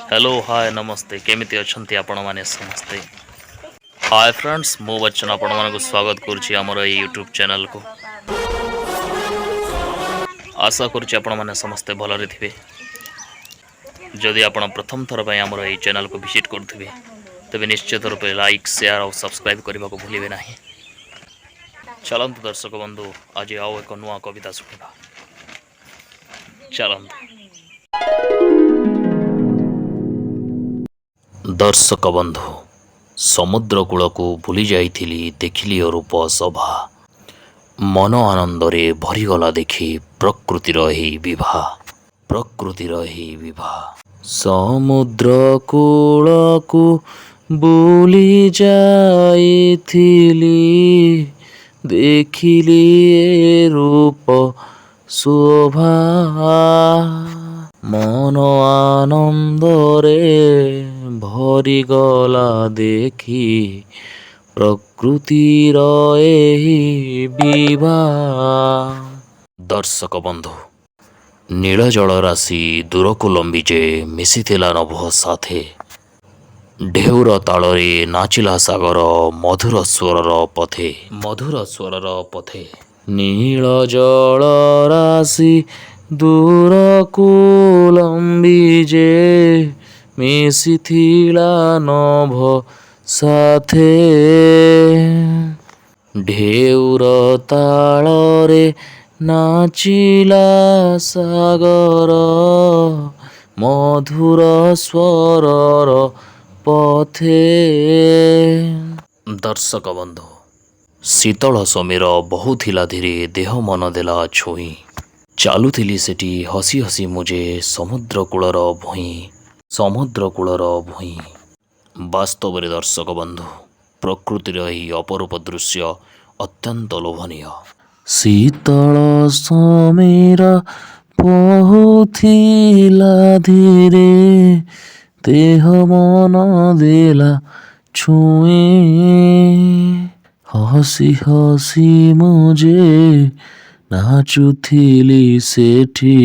Hello hi नमस्ते केमिति अछंती आपण माने समस्ते। हाय फ्रेंड्स मो बच्चन आपण मानको स्वागत करूची हमर ए यूट्यूब चैनल को। आशा करूची आपण माने समस्ते भलरे थिबे। जदि आपण प्रथम थर पय हमर ए चैनल को विजिट करथिबे तबे निश्चित रूपे लाइक शेयर और सब्सक्राइब करबा को भूलिबे नाही। चलंतु दर्शक बंधु आज आओ एक नुआ कविता सुनिबा। चलंतु दर्शक बंधु समुद्र कूल को भूली जाइथिली देखिली रूप शोभा मन आनंदरे भरीगला देखी प्रकृतिर ही विभा समुद्र कूल को भूली जाइथिली देखिली ए रूप शोभा मन आनंदरे भरीगला देखी प्रकृतिर एही विभा। दर्शक बंधु नील जल राशि दूर को लंबीजे मिशिथिला नभ साथे ढेउर तालरे नाचिला सागर मधुर स्वरर पथे नील जल राशि दूर को लंबीजे मिशिथिला नभ साथे ढेउर तालरे नाचिला सागर मधुर स्वरर पथे। दर्शक बंधु शीतल समीर बहुथिला धीरे देह मन देला छुई चालुथिली सेठी हसी हसी मुझे समुद्र कूलर भुई वास्तव रे दर्शक बंधु प्रकृतिर ही अपरूप दृश्य अत्यंत लोभनीय। शीतल समीर बहुथिला धीरे देह मन देला छुए हसी हसी मुझे नाचुथिली सेठी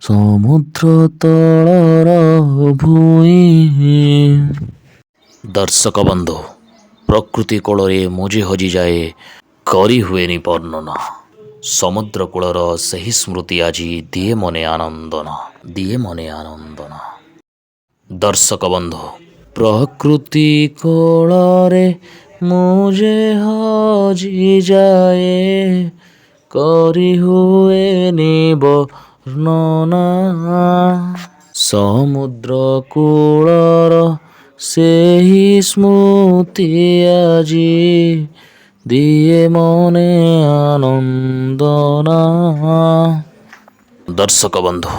समुद्र तलर भूई। दर्शक बंधु प्रकृति कोଳରେ मुझे हजि जाए करी हुएनि वर्णना समुद्र कूलर सही स्मृति आज दिए मने आनंदना। दर्शक बंधु प्रकृति कोଳରେ मुझे हजि जाए करी हुएनि वर्णना समुद्र कूलर सेही स्मृति आजी दिए मने आनंदना। दर्शक बंधु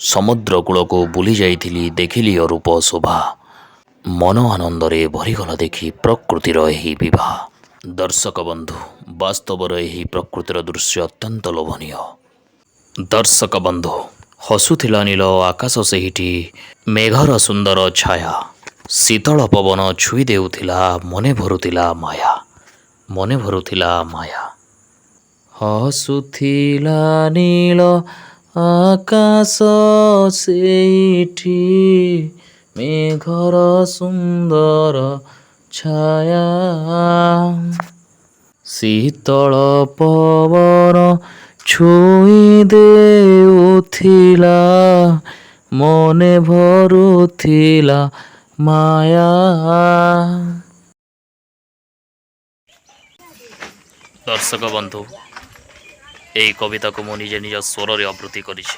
समुद्र कूल को बुली जाइथिली देखिली अरूप शोभा मन आनंदरे भरीगला देखी प्रकृतिर एही विभा। दर्शक बंधु वास्तवर एही प्रकृतिर दृश्य अत्यंत लोभनीय। दर्शक बंधु हसुथिला नील आकाश सेहिठी मेघर सुंदर छाया शीतल पवन छुई देउथिला मने भरुथिला माया हसुथिला नील आकाश सेहिठी मेघर सुंदर छाया शीतल पवन छुई देउथिला मने भरुथिला माया। दर्शक बंधु यही कविता को मुझे निज स्वर रे आवृत्ति करिछि।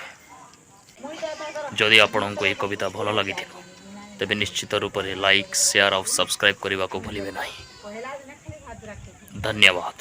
जदि आपन को यह कविता भल लगी तेबे निश्चित रूप से लाइक शेयर और सब्सक्राइब करने को भूलिबे नहीं। धन्यवाद।